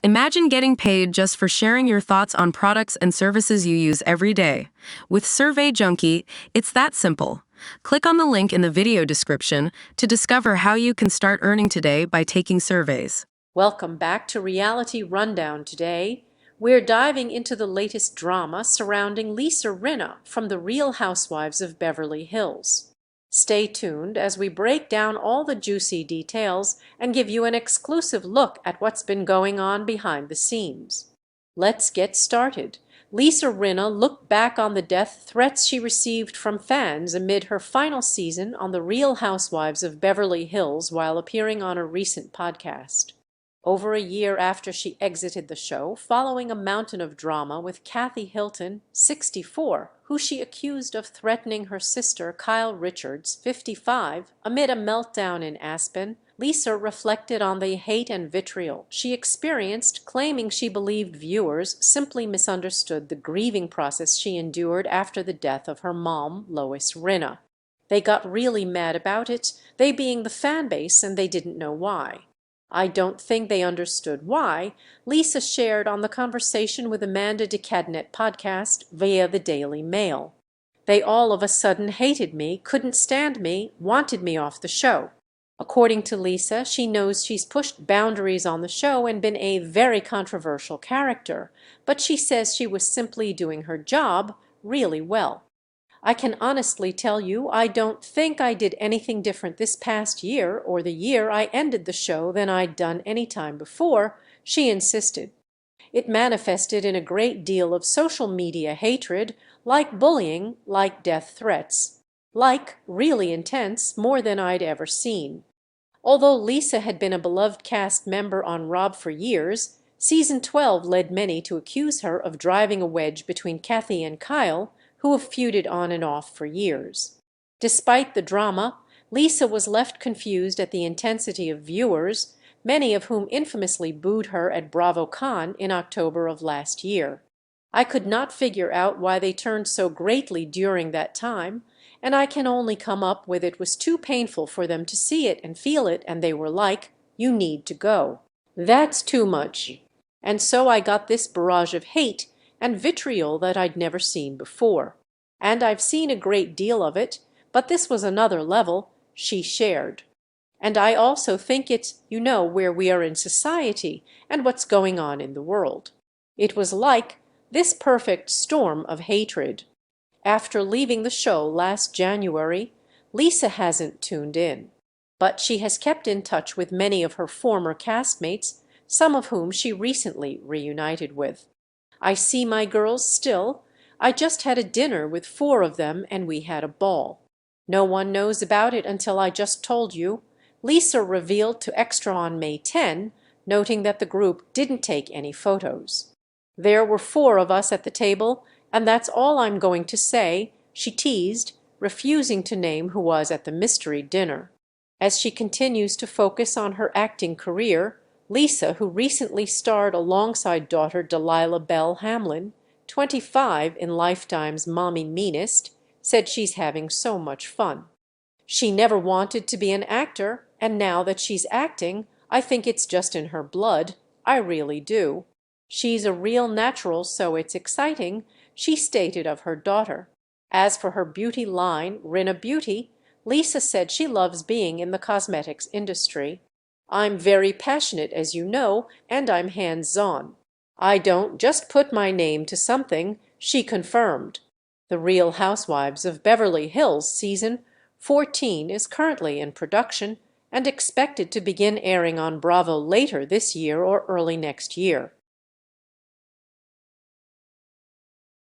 Imagine getting paid just for sharing your thoughts on products and services you use every day. With Survey Junkie, it's that simple. Click on the link in the video description to discover how you can start earning today by taking surveys. Welcome back to Reality Rundown today. We're diving into the latest drama surrounding Lisa Rinna from the Real Housewives of Beverly Hills. Stay tuned as we break down all the juicy details and give you an exclusive look at what's been going on behind the scenes. Let's get started. Lisa Rinna looked back on the death threats she received from fans amid her final season on the Real Housewives of Beverly Hills while appearing on a recent podcast. Over a year after she exited the show, following a mountain of drama with Kathy Hilton, 64, who she accused of threatening her sister Kyle Richards, 55, amid a meltdown in Aspen, Lisa reflected on the hate and vitriol she experienced, claiming she believed viewers simply misunderstood the grieving process she endured after the death of her mom, Lois Rinna. They got really mad about it, they being the fan base, and they didn't know why. I don't think they understood why, Lisa shared on the Conversation with Amanda Decadnet podcast via the Daily Mail. They all of a sudden hated me, couldn't stand me, wanted me off the show. According to Lisa, she knows she's pushed boundaries on the show and been a very controversial character, but she says she was simply doing her job really well. I can honestly tell you I don't think I did anything different this past year or the year I ended the show than I'd done any time before, she insisted. It manifested in a great deal of social media hatred, like bullying, like death threats, like really intense, more than I'd ever seen. Although Lisa had been a beloved cast member on Rob for years, season 12 led many to accuse her of driving a wedge between Kathy and Kyle, who have feuded on and off for years. Despite the drama, Lisa was left confused at the intensity of viewers, many of whom infamously booed her at BravoCon in October of last year. I could not figure out why they turned so greatly during that time, and I can only come up with it was too painful for them to see it and feel it, and they were like, "You need to go. That's too much." And so I got this barrage of hate and vitriol that I'd never seen before. And I've seen a great deal of it, but this was another level, she shared. And I also think it's, where we are in society and what's going on in the world. It was like this perfect storm of hatred. After leaving the show last January, Lisa hasn't tuned in, but she has kept in touch with many of her former castmates, some of whom she recently reunited with. I see my girls still. I just had a dinner with 4 of them and we had a ball. No one knows about it until I just told you, Lisa revealed to Extra on May 10, noting that the group didn't take any photos. There were 4 of us at the table, and that's all I'm going to say, she teased, refusing to name who was at the mystery dinner. As she continues to focus on her acting career, Lisa, who recently starred alongside daughter Delilah Bell Hamlin, 25 in Lifetime's Mommy Meanest, said she's having so much fun. She never wanted to be an actor, and now that she's acting, I think it's just in her blood. I really do. She's a real natural, so it's exciting, she stated of her daughter. As for her beauty line, Rinna Beauty, Lisa said she loves being in the cosmetics industry. "I'm very passionate, as you know, and I'm hands-on. I don't just put my name to something," she confirmed. The Real Housewives of Beverly Hills season 14 is currently in production and expected to begin airing on Bravo later this year or early next year.